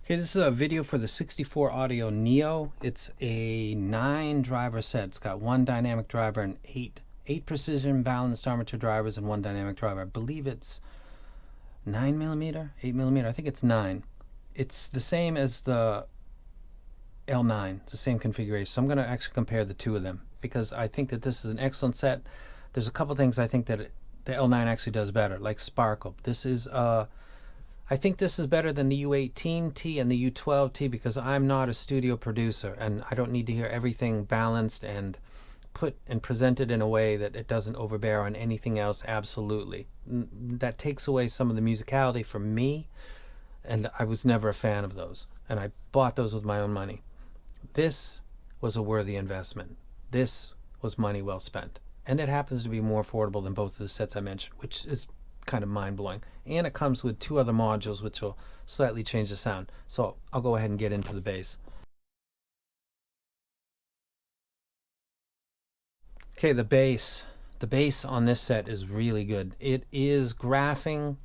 Okay, this is a video for the 64 Audio Neo. It's a 9 driver set. It's got one dynamic driver and eight precision balanced armature drivers and one dynamic driver. I believe it's 9 millimeter, 8 millimeter. I think it's 9. It's the same as the L9. It's the same configuration. So I'm going to actually compare the two of them because I think that this is an excellent set. There's a couple things I think that the L9 actually does better, like sparkle. I think this is better than the U18T and the U12T because I'm not a studio producer and I don't need to hear everything balanced and put and presented in a way that it doesn't overbear on anything else. Absolutely. That takes away some of the musicality from me, and I was never a fan of those. And I bought those with my own money. This was a worthy investment. This was money well spent. And it happens to be more affordable than both of the sets I mentioned, which is kind of mind-blowing. And it comes with two other modules which will slightly change the sound. So I'll go ahead and get into the bass. Okay, the bass. The bass on this set is really good. It is graphing.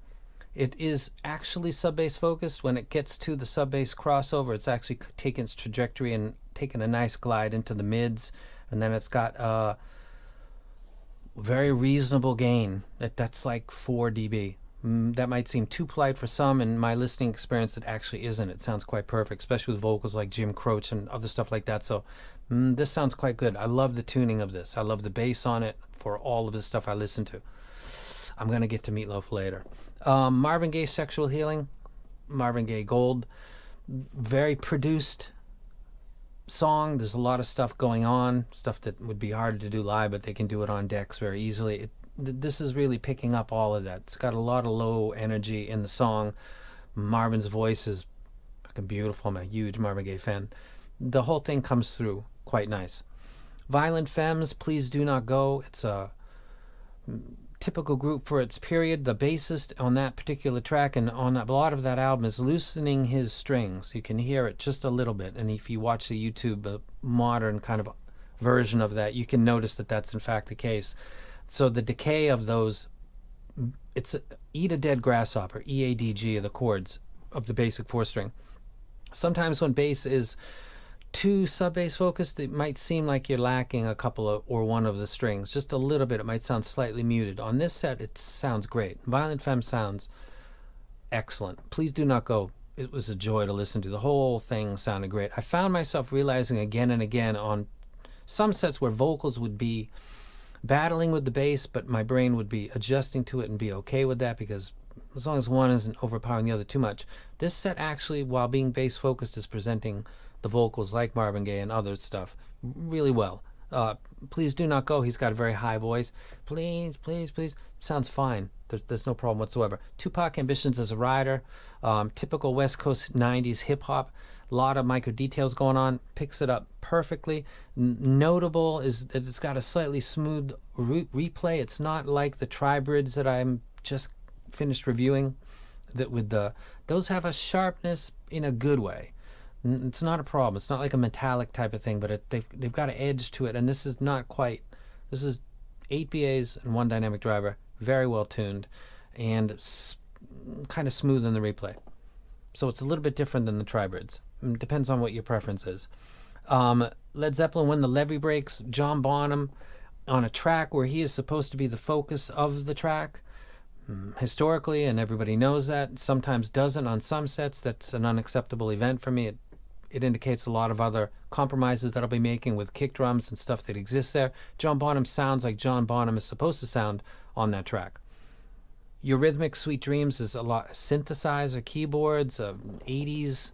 It is actually sub-bass focused. When it gets to the sub-bass crossover, it's actually taken its trajectory and taken a nice glide into the mids. And then it's got very reasonable gain. That's like 4 dB. That might seem too polite for some. In my listening experience, it actually isn't. It sounds quite perfect, especially with vocals like Jim Croce and other stuff like that. So this sounds quite good. I love the tuning of this. I love the bass on it for all of the stuff I listen to. I'm going to get to Meatloaf later. Marvin Gaye, Sexual Healing. Marvin Gaye Gold. Very produced song. There's a lot of stuff going on, stuff that would be hard to do live, but they can do it on decks very easily. This is really picking up all of that. It's got a lot of low energy in the song. Marvin's voice is fucking beautiful. I'm a huge Marvin Gaye fan. The whole thing comes through quite nice. Violent Femmes, Please Do Not Go. It's a typical group for its period. The bassist on that particular track and on a lot of that album is loosening his strings. You can hear it just a little bit, and if you watch the YouTube modern kind of version of that, you can notice that that's in fact the case. So the decay of those, it's Eat a Dead Grasshopper, EADG, are the chords of the basic 4-string. Sometimes when bass is too sub-bass focused, it might seem like you're lacking a couple of or one of the strings, just a little bit. It might sound slightly muted. On this set, it sounds great. Violent Femme sounds excellent. Please Do Not Go. It was a joy to listen to. The whole thing sounded great. I found myself realizing again and again on some sets where vocals would be battling with the bass, but my brain would be adjusting to it and be okay with that because as long as one isn't overpowering the other too much. This set actually, while being bass focused, is presenting the vocals like Marvin Gaye and other stuff really well. Please Do Not Go. He's got a very high voice. Please, please, please. Sounds fine. There's no problem whatsoever. Tupac Ambitions as a rider. Typical West Coast 90s hip hop. A lot of micro details going on. Picks it up perfectly. Notable is that it's got a slightly smooth replay. It's not like the Tribridge that I'm just finished reviewing. That with those have a sharpness in a good way. It's not a problem. It's not like a metallic type of thing, but they've got an edge to it, and this is not quite. This is 8 BAs and one dynamic driver, very well tuned, and kind of smooth in the replay. So it's a little bit different than the Tribridge. Depends on what your preference is. Led Zeppelin, When the Levee Breaks, John Bonham on a track where he is supposed to be the focus of the track. Historically, and everybody knows that, sometimes doesn't on some sets. That's an unacceptable event for me. It indicates a lot of other compromises that I'll be making with kick drums and stuff that exists there. John Bonham sounds like John Bonham is supposed to sound on that track. Eurythmics, Sweet Dreams is a lot synthesizer, keyboards, 80s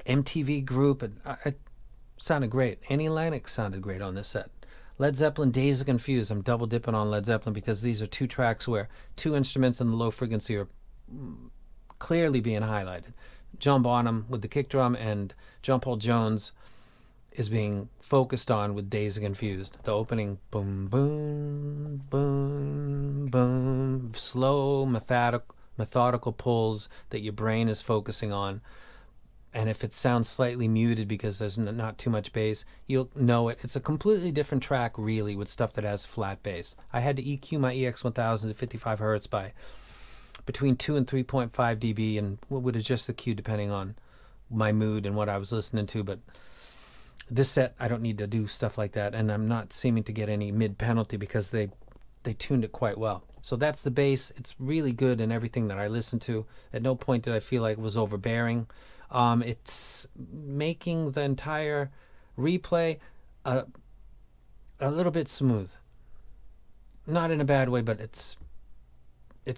MTV group. It sounded great. Annie Lennox sounded great on this set. Led Zeppelin, Days Are Confused. I'm double dipping on Led Zeppelin because these are two tracks where two instruments in the low frequency are clearly being highlighted. John Bonham with the kick drum and John Paul Jones is being focused on with Days Are Confused. The opening boom, boom, boom, boom, slow, methodical pulls that your brain is focusing on. And if it sounds slightly muted because there's not too much bass, you'll know it. It's a completely different track, really, with stuff that has flat bass. I had to EQ my EX1000 to 55 hertz by between 2 and 3.5 dB, and would adjust the Q depending on my mood and what I was listening to. But this set, I don't need to do stuff like that, and I'm not seeming to get any mid penalty because they tuned it quite well. So that's the bass. It's really good in everything that I listen to. At no point did I feel like it was overbearing. It's making the entire replay a little bit smooth. Not in a bad way, but it's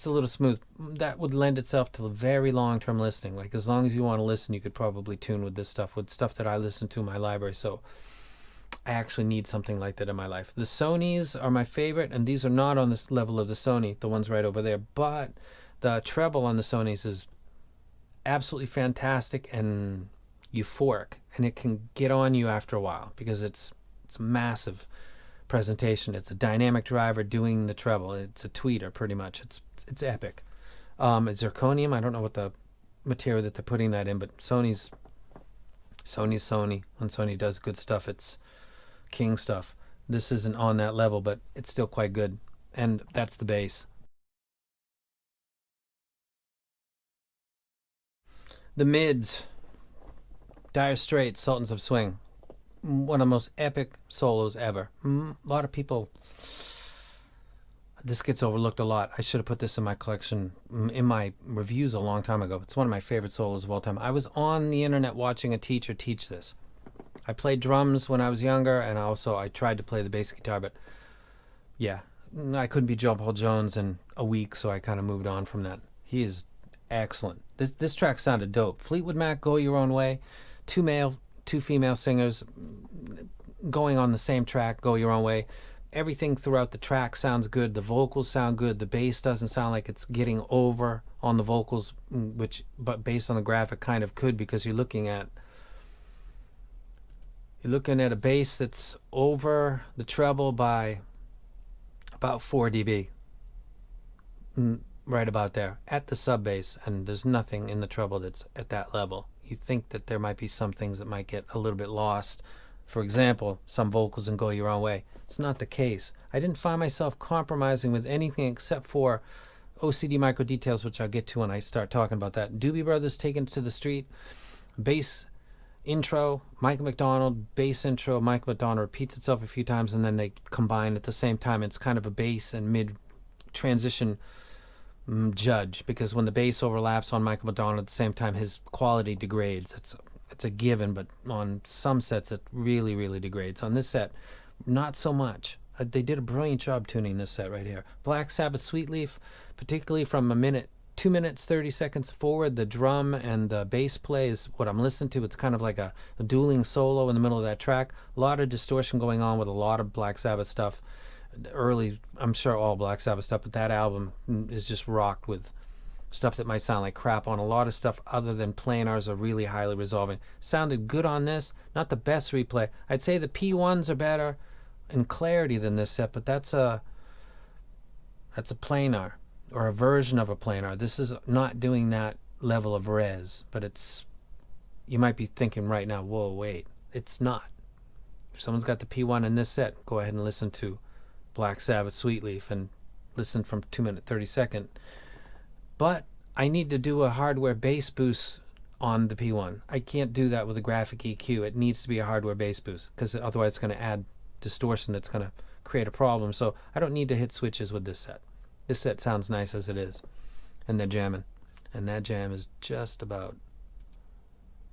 a little smooth. That would lend itself to very long-term listening. Like, as long as you want to listen, you could probably tune with this stuff, with stuff that I listen to in my library. So I actually need something like that in my life. The Sonys are my favorite, and these are not on this level of the Sony, the ones right over there. But the treble on the Sonys is absolutely fantastic and euphoric, and it can get on you after a while because it's massive presentation. It's a dynamic driver doing the treble. It's a tweeter pretty much. It's epic. It's zirconium. I don't know what the material that they're putting that in, but Sony's Sony. When Sony does good stuff, it's king stuff. This isn't on that level, but it's still quite good. And that's the bass. The mids, Dire Straits, Sultans of Swing, one of the most epic solos ever. A lot of people, this gets overlooked a lot. I should have put this in my collection, in my reviews a long time ago. It's one of my favorite solos of all time. I was on the internet watching a teacher teach this. I played drums when I was younger, and I tried to play the bass guitar, but yeah, I couldn't be John Paul Jones in a week, so I kind of moved on from that. He is excellent. This track sounded dope. Fleetwood Mac, Go Your Own Way, two female singers going on the same track, Go Your Own Way. Everything throughout the track sounds good. The vocals sound good. The bass doesn't sound like it's getting over on the vocals, but based on the graphic kind of could, because you're looking at a bass that's over the treble by about 4 dB. Right about there at the sub bass, and there's nothing in the treble that's at that level. You think that there might be some things that might get a little bit lost. For example, some vocals in Go Your Own Way. It's not the case. I didn't find myself compromising with anything except for OCD Micro Details, which I'll get to when I start talking about that. Doobie Brothers, Taken to the Street, bass intro, Michael McDonald, bass intro, Michael McDonald repeats itself a few times, and then they combine at the same time. It's kind of a bass and mid transition judge, because when the bass overlaps on Michael McDonald at the same time, his quality degrades. It's a given, but on some sets it really, really degrades. On this set, not so much. They did a brilliant job tuning this set right here. Black Sabbath Sweet Leaf, particularly from 2 minutes 30 seconds forward, the drum and the bass play is what I'm listening to. It's kind of like a dueling solo in the middle of that track. A lot of distortion going on with a lot of Black Sabbath stuff. Early, I'm sure all Black Sabbath stuff, but that album is just rocked with stuff that might sound like crap on a lot of stuff other than planars are really highly resolving. Sounded good on this, not the best replay. I'd say the P1s are better in clarity than this set, but that's a planar, or a version of a planar. This is not doing that level of res, but you might be thinking right now, whoa, wait, it's not. If someone's got the P1 in this set, go ahead and listen to Black Sabbath Sweet Leaf and listen from 2 minute 30 second. But I need to do a hardware bass boost on the P1. I can't do that with a graphic EQ. It needs to be a hardware bass boost, because otherwise it's going to add distortion that's going to create a problem. So I don't need to hit switches with this set. This set sounds nice as it is, and they're jamming, and that jam is just about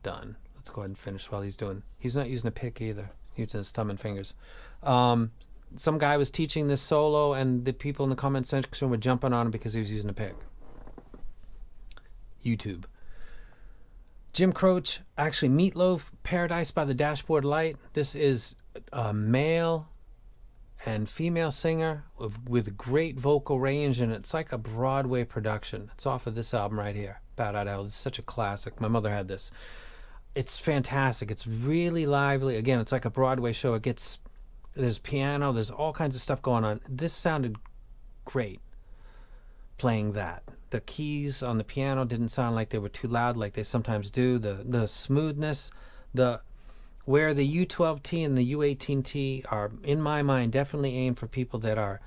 done. Let's go ahead and finish while he's not using a pick either. He's using his thumb and fingers. Some guy was teaching this solo, and the people in the comment section were jumping on him because he was using a pick. YouTube. Jim Croce, actually Meatloaf, Paradise by the Dashboard Light. This is a male and female singer with great vocal range, and it's like a Broadway production. It's off of this album right here, Bad Idaho. This is such a classic. My mother had this. It's fantastic. It's really lively. Again, it's like a Broadway show. There's piano, there's all kinds of stuff going on. This sounded great playing that. The keys on the piano didn't sound like they were too loud like they sometimes do. The smoothness, where the U12T and the U18T are, in my mind, definitely aimed for people that are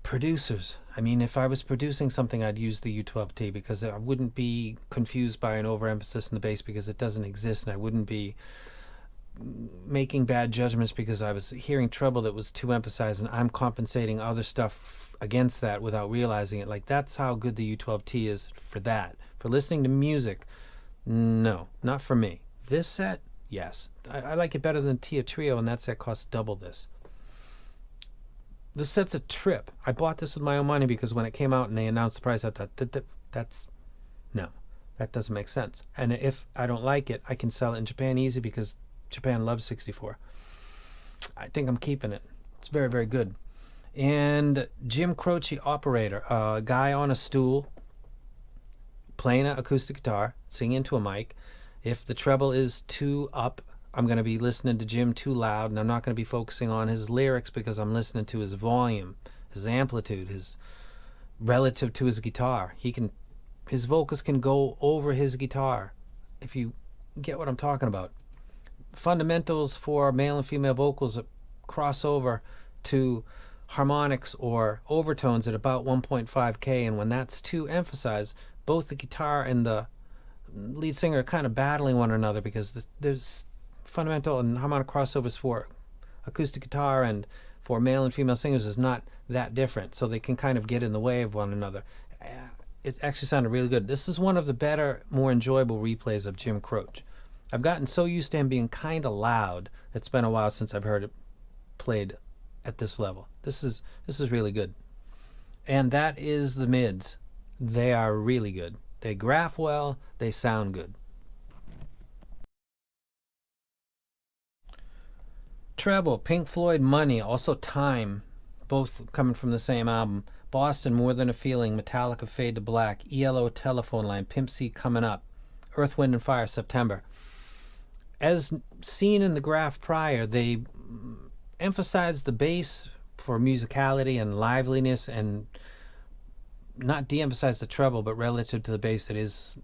Producers. I mean, if I was producing something, I'd use the U12T because I wouldn't be confused by an overemphasis in the bass because it doesn't exist, and I wouldn't be making bad judgments because I was hearing treble that was too emphasized, and I'm compensating other stuff against that without realizing it. Like, that's how good the U12T is for that. For listening to music, no, not for me. This set, yes. I like it better than Tia Trio, and that set costs double this. This set's a trip. I bought this with my own money because when it came out and they announced the price, I thought, that's, no, that doesn't make sense. And if I don't like it, I can sell it in Japan easy because Japan loves 64. I think I'm keeping it. It's very, very good. And Jim Croce Operator, a guy on a stool playing an acoustic guitar, singing into a mic. If the treble is too up, I'm going to be listening to Jim too loud, and I'm not going to be focusing on his lyrics because I'm listening to his volume, his amplitude, his relative to his guitar. His vocals can go over his guitar, if you get what I'm talking about. Fundamentals for male and female vocals cross over to harmonics or overtones at about 1.5K, and when that's too emphasized, both the guitar and the lead singer are kind of battling one another because there's fundamental and harmonic crossovers for acoustic guitar and for male and female singers is not that different, so they can kind of get in the way of one another. It actually sounded really good. This is one of the better, more enjoyable replays of Jim Croce. I've gotten so used to him being kind of loud. It's been a while since I've heard it played at this level. This is really good. And that is the mids. They are really good. They graph well. They sound good. Treble, Pink Floyd, Money, also Time, both coming from the same album. Boston, More Than a Feeling, Metallica, Fade to Black, ELO, Telephone Line, Pimp C, Coming Up, Earth, Wind and Fire, September. As seen in the graph prior, they emphasized the bass for musicality and liveliness and not de-emphasize the treble, but relative to the bass it is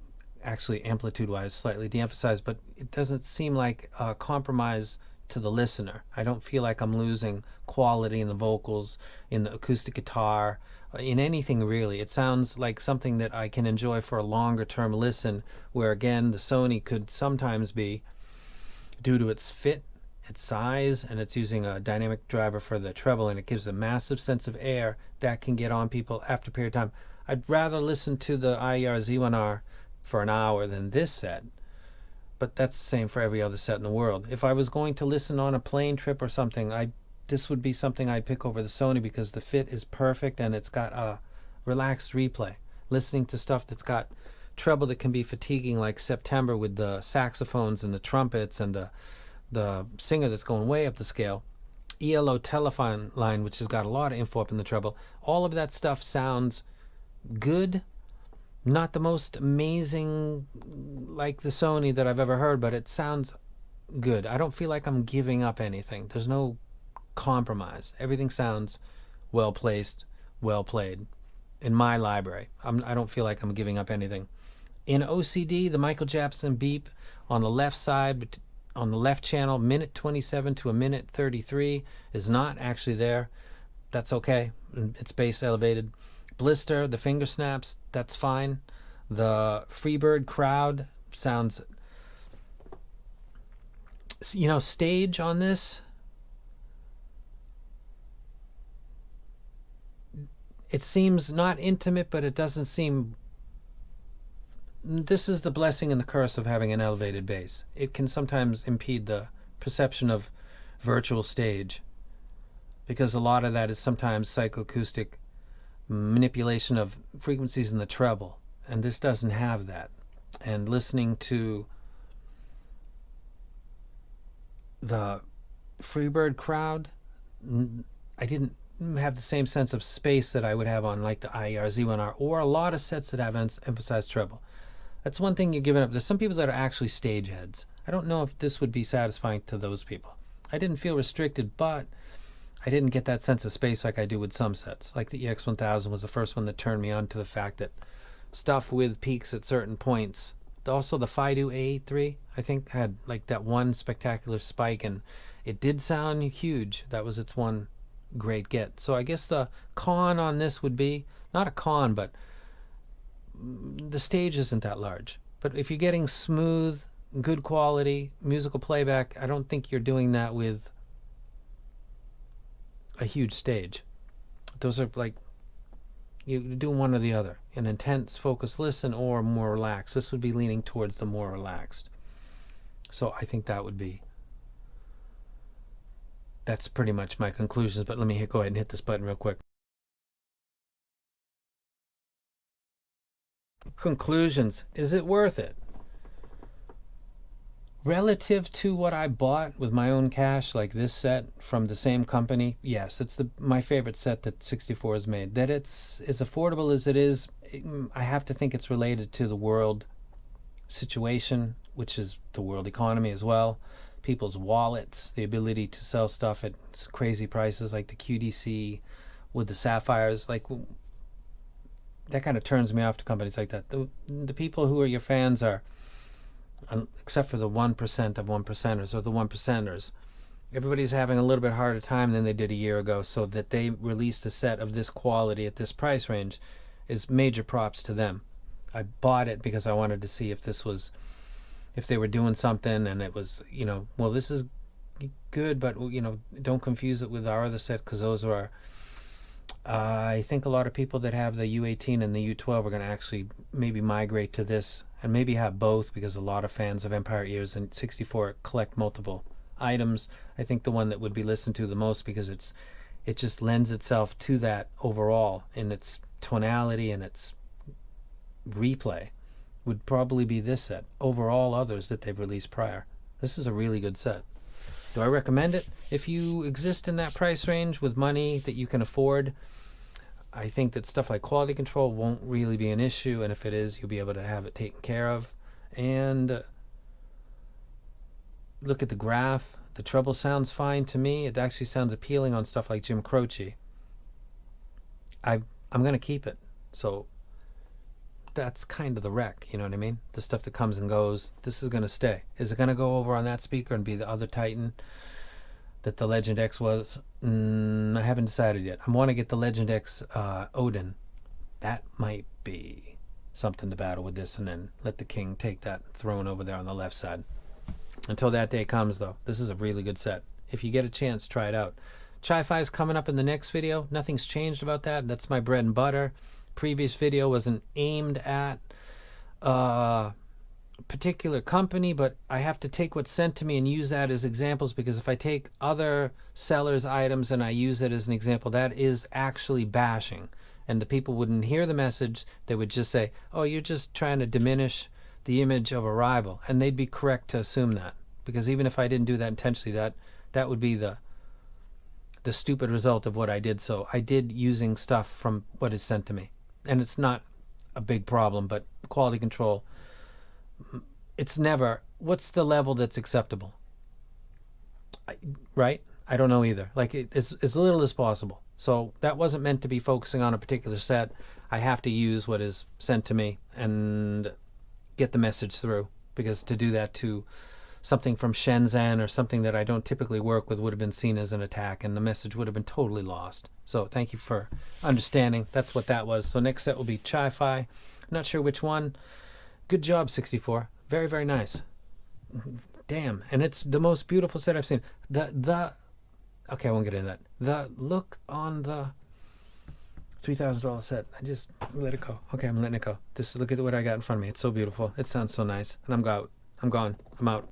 actually amplitude-wise slightly de-emphasized, but it doesn't seem like a compromise to the listener. I don't feel like I'm losing quality in the vocals, in the acoustic guitar, in anything really. It sounds like something that I can enjoy for a longer term listen, where again the Sony could sometimes be, due to its fit, its size, and it's using a dynamic driver for the treble, and it gives a massive sense of air that can get on people after a period of time. I'd rather listen to the IER Z1R for an hour than this set, but that's the same for every other set in the world. If I was going to listen on a plane trip or something, this would be something I'd pick over the Sony because the fit is perfect and it's got a relaxed replay. Listening to stuff that's got treble that can be fatiguing, like September with the saxophones and the trumpets and the singer that's going way up the scale. ELO Telephone Line, which has got a lot of info up in the treble. All of that stuff sounds good. Not the most amazing like the Sony that I've ever heard, but it sounds good. I don't feel like I'm giving up anything. There's no compromise. Everything sounds well placed, well played in my library. I don't feel like I'm giving up anything. In OCD, the Michael Jackson beep on the left side, on the left channel, minute 27 to a minute 33 is not actually there. That's okay. It's bass elevated. Blister, the finger snaps, that's fine. The Freebird crowd sounds, stage on this, it seems not intimate, but it doesn't seem, this is the blessing and the curse of having an elevated bass. It can sometimes impede the perception of virtual stage because a lot of that is sometimes psychoacoustic manipulation of frequencies in the treble, and this doesn't have that. And listening to the Freebird crowd, I didn't have the same sense of space that I would have on like the IER Z1R or a lot of sets that have emphasized treble. That's one thing you're giving up. There's some people that are actually stage heads. I don't know if this would be satisfying to those people. I didn't feel restricted, but I didn't get that sense of space like I do with some sets. Like the EX1000 was the first one that turned me on to the fact that stuff with peaks at certain points. Also the FIDO A3, I think, had like that one spectacular spike, and it did sound huge. That was its one great get. So I guess the con on this would be, not a con, but the stage isn't that large. But if you're getting smooth, good quality musical playback, I don't think you're doing that with a huge stage. Those are like, you do one or the other, an intense focused listen or more relaxed. This would be leaning towards the more relaxed. So I think that's pretty much my conclusions. But let me go ahead and hit this button real quick. Conclusions. Is it worth it? Relative to what I bought with my own cash, like this set from the same company, yes, it's my favorite set that 64 has made. That it's as affordable as it is, I have to think it's related to the world situation, which is the world economy as well. People's wallets, the ability to sell stuff at crazy prices like the QDC with the sapphires, like that kind of turns me off to companies like that. The people who are your fans are, except for the 1% of 1%ers or the 1%ers, everybody's having a little bit harder time than they did a year ago. So that they released a set of this quality at this price range is major props to them. I bought it because I wanted to see if they were doing something, and it was, well, this is good, but don't confuse it with our other set, because those are I think a lot of people that have the U18 and the U12 are going to actually maybe migrate to this, and maybe have both, because a lot of fans of Empire Ears and 64 collect multiple items. I think the one that would be listened to the most, because it just lends itself to that overall in its tonality and its replay, would probably be this set over all others that they've released prior. This is a really good set. Do I recommend it? If you exist in that price range with money that you can afford, I think that stuff like quality control won't really be an issue, and if it is, you'll be able to have it taken care of. And look at the graph. The treble sounds fine to me. It actually sounds appealing on stuff like Jim Croce. I'm going to keep it. So that's kind of the wreck, you know what I mean? The stuff that comes and goes, this is going to stay. Is it going to go over on that speaker and be the other Titan that the Legend X was? I haven't decided yet. I want to get the Legend X Odin. That might be something to battle with this, and then let the King take that throne over there on the left side. Until that day comes, though, this is a really good set. If you get a chance, try it out. Chi-Fi is coming up in the next video. Nothing's changed about that. That's my bread and butter. Previous video wasn't aimed at a particular company, but I have to take what's sent to me and use that as examples, because if I take other sellers' items and I use it as an example, that is actually bashing, and the people wouldn't hear the message. They would just say, oh, you're just trying to diminish the image of a rival, and they'd be correct to assume that, because even if I didn't do that intentionally, that would be the stupid result of what I did. So I did using stuff from what is sent to me, and it's not a big problem. But quality control, it's never, what's the level that's acceptable, right? I don't know either. Like, it's as little as possible. So that wasn't meant to be focusing on a particular set. I have to use what is sent to me and get the message through, because to do that to something from Shenzhen or something that I don't typically work with would have been seen as an attack, and the message would have been totally lost. So thank you for understanding. That's what that was. So next set will be Chi-Fi. Not sure which one. Good job, 64. Very, very nice. Damn. And it's the most beautiful set I've seen. Okay, I won't get into that. The look on the $3,000 set, I just let it go. Okay, I'm letting it go. Look at what I got in front of me. It's so beautiful. It sounds so nice. And I'm gone. I'm out.